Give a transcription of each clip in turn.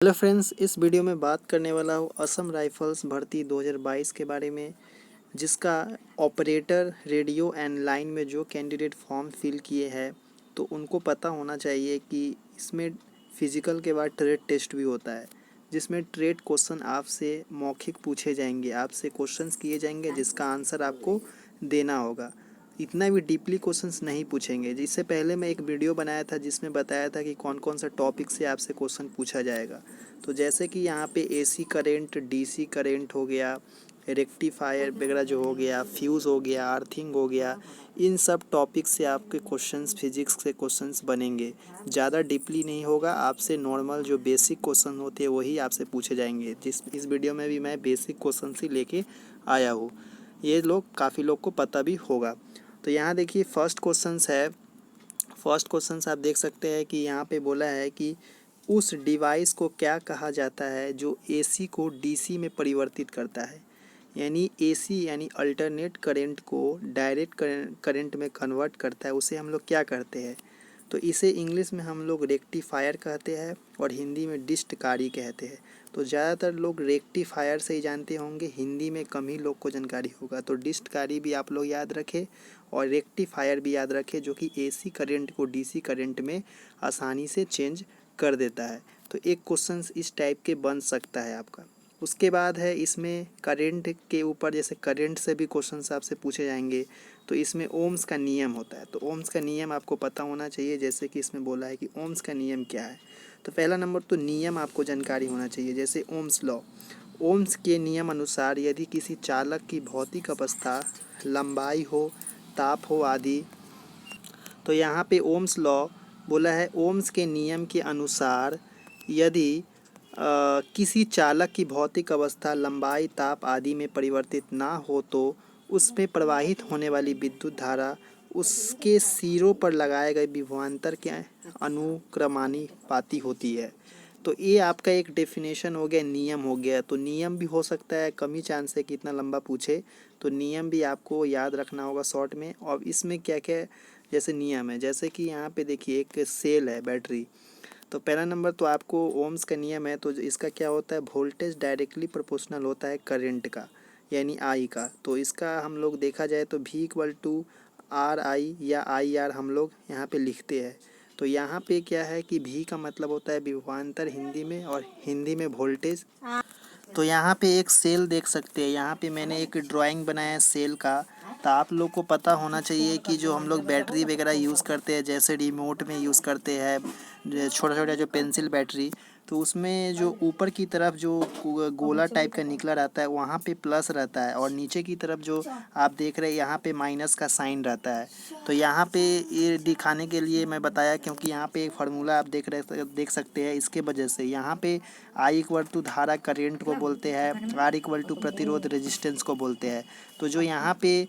Hello friends, इस video में बात करने वाला हूँ असम राइफल्स भर्ती 2022 के बारे में, जिसका ऑपरेटर रेडियो एंड लाइन में जो कैंडिडेट फॉर्म फिल किए हैं तो उनको पता होना चाहिए कि इसमें फिजिकल के बाद ट्रेड टेस्ट भी होता है, जिसमें ट्रेड क्वेश्चन आपसे मौखिक पूछे जाएंगे, आपसे क्वेश्चंस किए जाएंगे जिसका आंसर आपको देना होगा। इतना भी डीपली क्वेश्चंस नहीं पूछेंगे। जिससे पहले मैं एक वीडियो बनाया था जिसमें बताया था कि कौन कौन सा टॉपिक से आपसे क्वेश्चन पूछा जाएगा। तो जैसे कि यहाँ पे एसी करेंट, डीसी करेंट हो गया, रेक्टिफायर वगैरह जो हो गया, फ्यूज़ हो गया, अर्थिंग हो गया, इन सब टॉपिक से आपके क्वेश्चंस, फिजिक्स के क्वेश्चंस बनेंगे। ज़्यादा डीपली नहीं होगा, आपसे नॉर्मल जो बेसिक क्वेश्चन होते हैं वही आपसे पूछे जाएंगे। इस वीडियो में भी मैं बेसिक क्वेश्चन ही लेके आया हूँ। ये लोग काफ़ी लोग को पता भी होगा। तो यहाँ देखिए फर्स्ट क्वेश्चंस है। फर्स्ट क्वेश्चंस आप देख सकते हैं कि यहाँ पे बोला है कि उस डिवाइस को क्या कहा जाता है जो एसी को डीसी में परिवर्तित करता है। यानी एसी यानी अल्टरनेट करंट को डायरेक्ट करंट में कन्वर्ट करता है, उसे हम लोग क्या कहते हैं। तो इसे इंग्लिश में हम लोग रेक्टिफायर कहते हैं और हिंदी में डिस्टकारी कहते हैं। तो ज़्यादातर लोग रेक्टिफायर से ही जानते होंगे, हिंदी में कम ही लोग को जानकारी होगा। तो डिस्टकारी भी आप लोग याद रखें और रेक्टिफायर भी याद रखें, जो कि एसी करंट को डीसी करंट में आसानी से चेंज कर देता है। तो एक क्वेश्चन इस टाइप के बन सकता है आपका। उसके बाद है इसमें करंट के ऊपर, जैसे करंट से भी क्वेश्चन आपसे पूछे जाएंगे। तो इसमें ओम्स का नियम होता है, तो ओम्स का नियम आपको पता होना चाहिए। जैसे कि इसमें बोला है कि ओम्स का नियम क्या है। तो पहला नंबर तो नियम आपको जानकारी होना चाहिए, जैसे ओम्स लॉ। ओम्स के नियम अनुसार यदि किसी चालक की भौतिक अवस्था, लंबाई हो, ताप हो आदि, तो यहाँ पे ओम्स लॉ बोला है, ओम्स के नियम के अनुसार यदि किसी चालक की भौतिक अवस्था, लंबाई, ताप आदि में परिवर्तित ना हो तो उसमें प्रवाहित होने वाली विद्युत धारा उसके सिरों पर लगाए गए विभवांतर के अनुक्रमानुपाती होती है। तो ये आपका एक डेफिनेशन हो गया, नियम हो गया। तो नियम भी हो सकता है, कम ही चांस है कि इतना लंबा पूछे, तो नियम भी आपको याद रखना होगा शॉर्ट में। और इसमें क्या क्या जैसे नियम है, जैसे कि यहाँ पे देखिए एक सेल है, बैटरी। तो पहला नंबर तो आपको ओम्स का नियम है, तो इसका क्या होता है, वोल्टेज डायरेक्टली प्रोपोर्शनल होता है करंट का, यानी आई का। तो इसका हम लोग देखा जाए तो V equal to R I या आई आर हम लोग यहाँ पे लिखते हैं। तो यहाँ पे क्या है कि V का मतलब होता है विभवांतर हिंदी में, और हिंदी में वोल्टेज। तो यहाँ पे एक सेल देख सकते हैं, यहाँ पे मैंने एक ड्राइंग बनाया है सेल का। तो आप लोग को पता होना चाहिए कि जो हम लोग बैटरी वगैरह यूज़ करते हैं, जैसे रिमोट में यूज़ करते हैं छोटा छोटा जो पेंसिल बैटरी, तो उसमें जो ऊपर की तरफ जो गोला टाइप का निकला रहता है वहाँ पे प्लस रहता है, और नीचे की तरफ जो आप देख रहे हैं यहाँ पे माइनस का साइन रहता है। तो यहाँ पे ये दिखाने के लिए मैं बताया, क्योंकि यहाँ पे एक फार्मूला आप देख सकते हैं। इसके वजह से यहाँ पे आई इक्वल टू धारा करेंट को बोलते हैं, आर इक्वल टू प्रतिरोध रेजिस्टेंस को बोलते हैं। तो जो यहाँ पे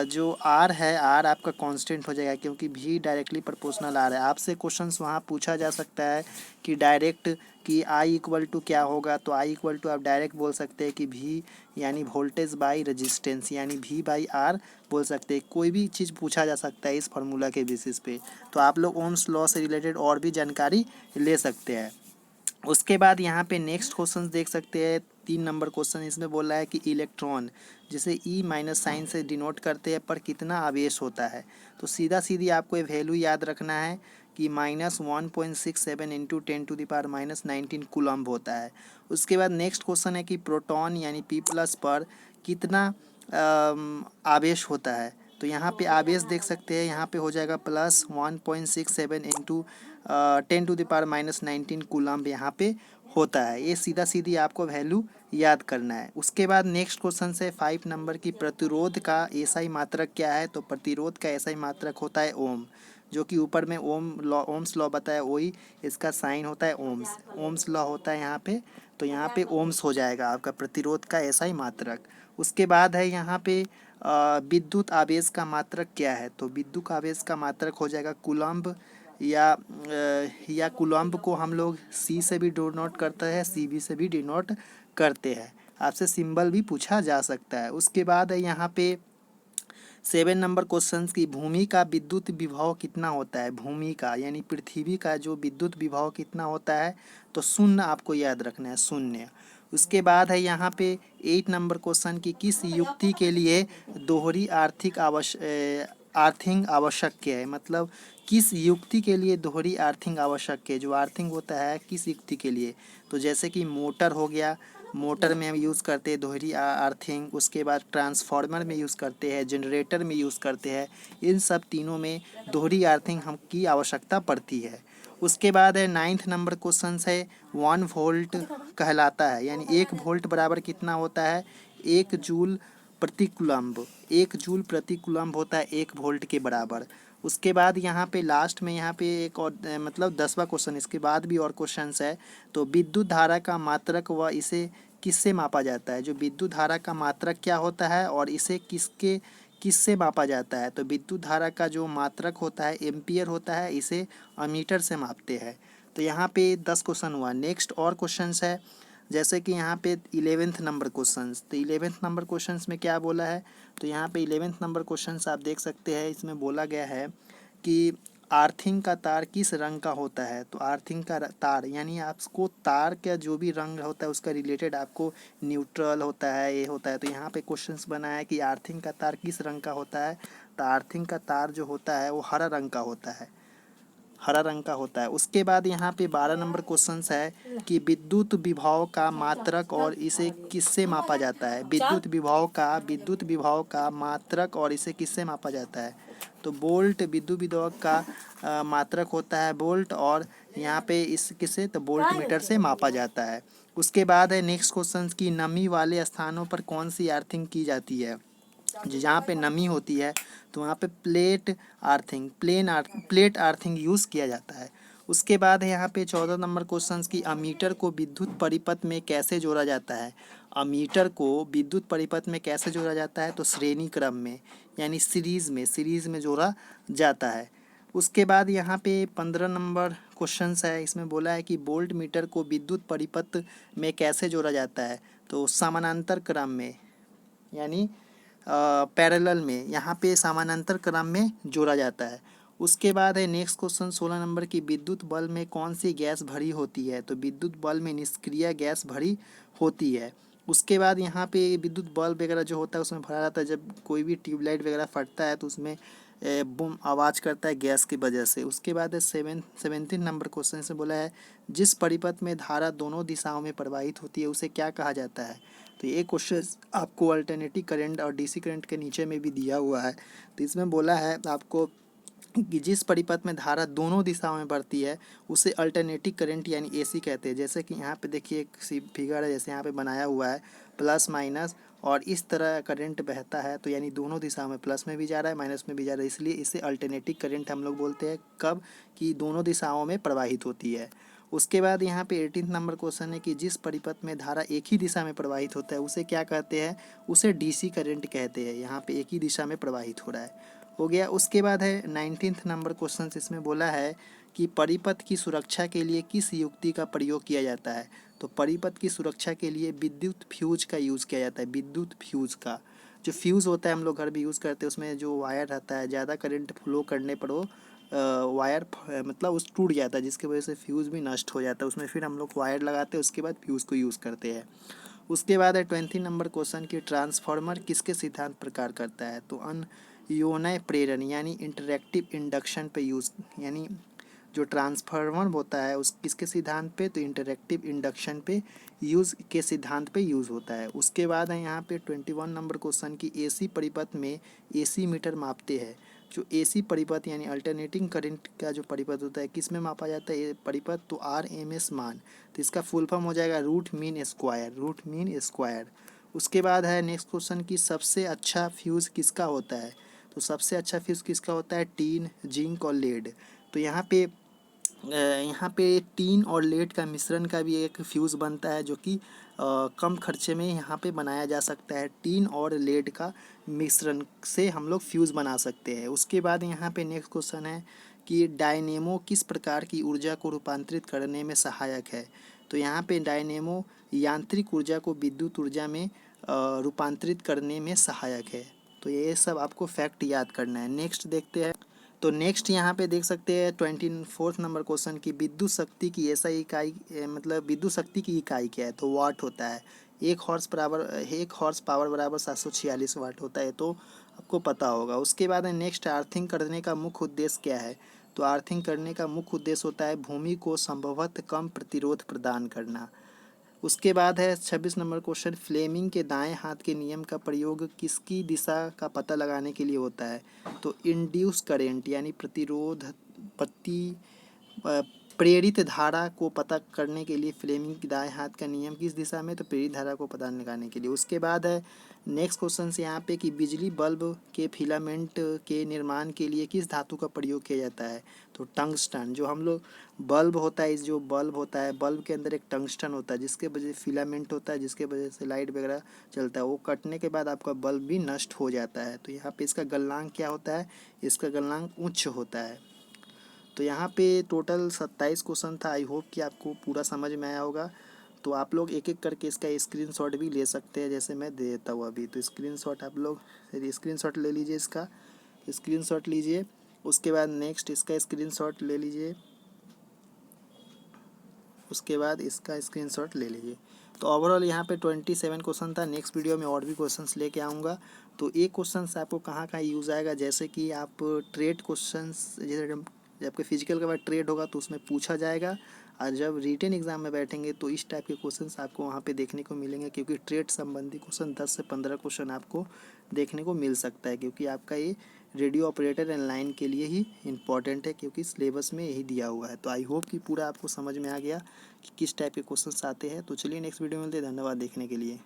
जो आर है, आर आपका कांस्टेंट हो जाएगा, क्योंकि भी डायरेक्टली प्रोपोर्शनल आर है। आपसे क्वेश्चंस वहाँ पूछा जा सकता है कि डायरेक्ट कि आई इक्वल टू क्या होगा, तो आई इक्वल टू आप डायरेक्ट बोल सकते हैं कि भी यानी वोल्टेज बाई रेजिस्टेंस, यानी भी बाई आर बोल सकते हैं। कोई भी चीज़ पूछा जा सकता है इस फार्मूला के बेसिस पे। तो आप लोग ओम्स लॉ से रिलेटेड और भी जानकारी ले सकते हैं। उसके बाद यहाँ पे नेक्स्ट क्वेश्चन देख सकते हैं, 3 नंबर क्वेश्चन। इसमें बोला है कि इलेक्ट्रॉन, जिसे ई माइनस साइन से डिनोट करते हैं, पर कितना आवेश होता है। तो सीधा सीधी आपको ये वैल्यू याद रखना है कि -1.67 इंटू 10⁻⁻19 कूलम्ब होता है। उसके बाद नेक्स्ट क्वेश्चन है कि प्रोटॉन यानी P+ पर कितना आवेश होता है। तो यहाँ पे आवेश देख सकते हैं, यहाँ पे हो जाएगा +1.67 इंटू 10⁻⁻19 कूलम्ब यहाँ पे होता है। ये सीधा सीधी आपको वैल्यू याद करना है। उसके बाद नेक्स्ट क्वेश्चन से 5 नंबर की प्रतिरोध का एसआई मात्रक क्या है। तो प्रतिरोध का एसआई मात्रक होता है ओम, जो कि ऊपर में ओम्स लॉ बताया, वही इसका साइन होता है ओम्स। ओम्स लॉ होता है यहाँ पे, तो यहाँ पे ओम्स हो जाएगा आपका प्रतिरोध का एसआई मात्रक। उसके बाद है यहाँ पे विद्युत आवेश का मात्रक क्या है। तो विद्युत आवेश का मात्रक हो जाएगा कूलम्ब, या कूलम्ब को हम लोग सी से भी डिनोट करते हैं, सीवी से भी डिनोट करते हैं। आपसे सिंबल भी पूछा जा सकता है। उसके बाद है यहाँ पे 7 नंबर क्वेश्चन की भूमि का विद्युत विभव कितना होता है। भूमि का यानी पृथ्वी का जो विद्युत विभव कितना होता है। तो शून्य आपको याद रखना है, शून्य। उसके बाद है यहाँ पे 8 नंबर क्वेश्चन की किस युक्ति के लिए दोहरी आर्थिंग आवश्यक है, मतलब किस युक्ति के लिए दोहरी आर्थिंग आवश्यक है। जो आर्थिंग होता है किस युक्ति के लिए, तो जैसे कि मोटर हो गया, मोटर में हम यूज़ करते हैं दोहरी आर्थिंग। उसके बाद ट्रांसफार्मर में यूज़ करते हैं, जनरेटर में यूज़ करते हैं। इन सब तीनों में दोहरी आर्थिंग हम की आवश्यकता पड़ती है। उसके बाद है 9th नंबर क्वेश्चन है 1 वोल्ट कहलाता है, यानी 1 वोल्ट बराबर कितना होता है, 1 जूल प्रति कूलम्ब। 1 जूल प्रति कूलम्ब होता है 1 वोल्ट के बराबर। उसके बाद यहाँ पे लास्ट में यहाँ पे एक और मतलब 10वां क्वेश्चन, इसके बाद भी और क्वेश्चंस है। तो विद्युत धारा का मात्रक व इसे किससे मापा जाता है। जो विद्युत धारा का मात्रक क्या होता है और इसे किससे मापा जाता है। तो विद्युत धारा का जो मात्रक होता है एम्पियर होता है, इसे अमीटर से मापते हैं। तो यहाँ पे 10 क्वेश्चन हुआ। नेक्स्ट और क्वेश्चंस है, जैसे कि यहाँ पे 11th नंबर क्वेश्चंस। तो 11th नंबर क्वेश्चंस में क्या बोला है, तो यहाँ पे 11th नंबर क्वेश्चंस आप देख सकते हैं। इसमें बोला गया है कि आर्थिंग का तार किस रंग का होता है। तो आर्थिंग का तार यानी आपको तार का जो भी रंग होता है उसका रिलेटेड आपको न्यूट्रल होता है, ये होता है। तो यहाँ पे क्वेश्चंस बना है कि आर्थिंग का तार किस रंग का होता है। तो आर्थिंग का तार जो होता है वो हरा रंग का होता है, हरा रंग का होता है। उसके बाद यहाँ पे 12 नंबर क्वेश्चन है कि विद्युत विभव का मात्रक और इसे किससे मापा जाता है। विद्युत विभव का मात्रक और इसे किससे मापा जाता है। तो वोल्ट विद्युत विभव का मात्रक होता है वोल्ट, और यहाँ पे इस किससे, तो वोल्ट मीटर से मापा जाता है। उसके बाद है नेक्स्ट क्वेश्चन की नमी वाले स्थानों पर कौन सी अर्थिंग की जाती है। जहाँ पे नमी होती है तो वहाँ पे प्लेट आर्थिंग यूज़ किया जाता है। उसके बाद है यहाँ पे 14 नंबर क्वेश्चन की अमीटर को विद्युत परिपथ में कैसे जोड़ा जाता है। अमीटर को विद्युत परिपथ में कैसे जोड़ा जाता है, तो श्रेणी क्रम में यानी सीरीज में जोड़ा जाता है। उसके बाद यहाँ पे 15 नंबर क्वेश्चन है। इसमें बोला है कि वोल्ट मीटर को विद्युत परिपथ में कैसे जोड़ा जाता है। तो समानांतर क्रम में यानी पैरेलल में, यहाँ पे समानांतर क्रम में जोड़ा जाता है। उसके बाद है नेक्स्ट क्वेश्चन 16 नंबर की विद्युत बल्ब में कौन सी गैस भरी होती है। तो विद्युत बल्ब में निष्क्रिय गैस भरी होती है। उसके बाद यहाँ पे विद्युत बल्ब वगैरह जो होता है उसमें भरा रहता है। जब कोई भी ट्यूबलाइट वगैरह फटता है तो उसमें बूम आवाज़ करता है गैस की वजह से। उसके बाद है 17 नंबर क्वेश्चन से बोला है जिस परिपथ में धारा दोनों दिशाओं में प्रवाहित होती है उसे क्या कहा जाता है। तो ये क्वेश्चन आपको अल्टरनेटिव करंट और डीसी करंट के नीचे में भी दिया हुआ है। तो इसमें बोला है आपको कि जिस परिपथ में धारा दोनों दिशाओं में बढ़ती है उसे अल्टरनेटिव करंट यानी एसी कहते हैं। जैसे कि यहाँ पे देखिए एक सी फिगर है, जैसे यहाँ पे बनाया हुआ है प्लस माइनस, और इस तरह करंट बहता है तो यानी दोनों दिशाओं में प्लस में भी जा रहा है माइनस में भी जा रहा है, इसलिए इसे अल्टरनेटिव करंट हम लोग बोलते हैं। कब कि दोनों दिशाओं में प्रवाहित होती है। उसके बाद यहाँ पे 18 नंबर क्वेश्चन है कि जिस परिपथ में धारा एक ही दिशा में प्रवाहित होता है उसे क्या कहते हैं। उसे डीसी करंट कहते हैं। यहाँ पे एक ही दिशा में प्रवाहित हो रहा है, हो गया। उसके बाद है 19th नंबर क्वेश्चन, इसमें बोला है कि परिपथ की सुरक्षा के लिए किस युक्ति का प्रयोग किया जाता है। तो परिपथ की सुरक्षा के लिए विद्युत फ्यूज का यूज़ किया जाता है। विद्युत फ्यूज का जो फ्यूज़ होता है हम लोग घर भी यूज़ करते हैं, उसमें जो वायर रहता है ज़्यादा करंट फ्लो करने पर वो वायर मतलब उस टूट जाता है, जिसकी वजह से फ्यूज़ भी नष्ट हो जाता है। उसमें फिर हम लोग वायर लगाते हैं, उसके बाद फ्यूज़ को यूज़ करते हैं। उसके बाद है 20 नंबर क्वेश्चन की ट्रांसफार्मर किसके सिद्धांत प्रकार करता है। तो योनय प्रेरण यानी इंटरेक्टिव इंडक्शन पे यूज़, यानी जो ट्रांसफार्मर होता है उस किसके सिद्धांत पे, तो इंटरेक्टिव इंडक्शन पे यूज़ के सिद्धांत पे यूज़ होता है। उसके बाद है यहाँ पे 21 नंबर क्वेश्चन की एसी परिपथ में एसी मीटर मापते हैं। जो एसी परिपथ यानी अल्टरनेटिंग करंट का जो परिपथ होता है किस में मापा जाता है ये परिपथ, तो RMS मान। तो इसका फुल फॉर्म हो जाएगा रूट मीन स्क्वायर। उसके बाद है नेक्स्ट क्वेश्चन की सबसे अच्छा फ्यूज़ किसका होता है। तो सबसे अच्छा फ्यूज़ किसका होता है, टीन, जिंक और लेड। तो यहाँ पे टीन और लेड का मिश्रण का भी एक फ्यूज़ बनता है जो कि कम खर्चे में यहाँ पे बनाया जा सकता है। टीन और लेड का मिश्रण से हम लोग फ्यूज़ बना सकते हैं। उसके बाद यहाँ पे नेक्स्ट क्वेश्चन है कि डायनेमो किस प्रकार की ऊर्जा को रूपांतरित करने में सहायक है। तो यहाँ पे डायनेमो यांत्रिक ऊर्जा को विद्युत ऊर्जा में रूपांतरित करने में सहायक है। तो ये सब आपको फैक्ट याद करना है। नेक्स्ट देखते हैं तो नेक्स्ट यहाँ पे देख सकते हैं 24 नंबर क्वेश्चन की विद्युत शक्ति की ऐसा इकाई मतलब विद्युत शक्ति की इकाई क्या है, तो वाट होता है। 1 हॉर्स पावर बराबर 746 वाट होता है, तो आपको पता होगा। उसके बाद है नेक्स्ट, अर्थिंग करने का मुख्य उद्देश्य क्या है, तो अर्थिंग करने का मुख्य उद्देश्य होता है भूमि को संभवतः कम प्रतिरोध प्रदान करना। उसके बाद है 26 नंबर क्वेश्चन, फ्लेमिंग के दाएं हाथ के नियम का प्रयोग किसकी दिशा का पता लगाने के लिए होता है, तो इंड्यूस करेंट यानी प्रतिरोध प्रति अ, प्रेरित धारा को पता करने के लिए फ्लेमिंग के दाएं हाथ का नियम किस दिशा में, तो प्रेरित धारा को पता लगाने के लिए। उसके बाद है नेक्स्ट क्वेश्चन से यहाँ पे कि बिजली बल्ब के फिलामेंट के निर्माण के लिए किस धातु का प्रयोग किया जाता है, तो टंगस्टन। जो हम लोग बल्ब होता है, इस जो बल्ब होता है, बल्ब के अंदर एक टंगस्टन होता है जिसके वजह से फिलामेंट होता है, जिसके वजह से लाइट वगैरह चलता है। वो कटने के बाद आपका बल्ब भी नष्ट हो जाता है। तो यहाँ पे इसका गलनांक क्या होता है, इसका गलनांक उच्च होता है। तो यहाँ पे टोटल 27 क्वेश्चन था। आई होप कि आपको पूरा समझ में आया होगा। तो आप लोग एक एक करके इसका स्क्रीनशॉट भी ले सकते हैं, जैसे मैं दे देता हूँ अभी। तो स्क्रीनशॉट आप लोग स्क्रीनशॉट ले लीजिए, इसका स्क्रीनशॉट लीजिए। उसके बाद नेक्स्ट इसका स्क्रीनशॉट ले लीजिए, उसके बाद इसका स्क्रीनशॉट ले लीजिए। तो ओवरऑल यहाँ पे 27 क्वेश्चन था। नेक्स्ट वीडियो में और भी क्वेश्चंस लेके आऊँगा। तो एक क्वेश्चंस आपको कहाँ कहाँ यूज़ आएगा, जैसे कि आप ट्रेड क्वेश्चंस, जैसे जब आपके फिजिकल के बाद ट्रेड होगा तो उसमें पूछा जाएगा, और जब रिटन एग्जाम में बैठेंगे तो इस टाइप के क्वेश्चंस आपको वहाँ पे देखने को मिलेंगे, क्योंकि ट्रेड संबंधी क्वेश्चन 10 से 15 क्वेश्चन आपको देखने को मिल सकता है, क्योंकि आपका ये रेडियो ऑपरेटर एंड लाइन के लिए ही इंपॉर्टेंट है, क्योंकि सिलेबस में यही दिया हुआ है। तो आई होप कि पूरा आपको समझ में आ गया कि किस टाइप के क्वेश्चंस आते हैं। तो चलिए नेक्स्ट वीडियो में मिलते हैं। धन्यवाद देखने के लिए।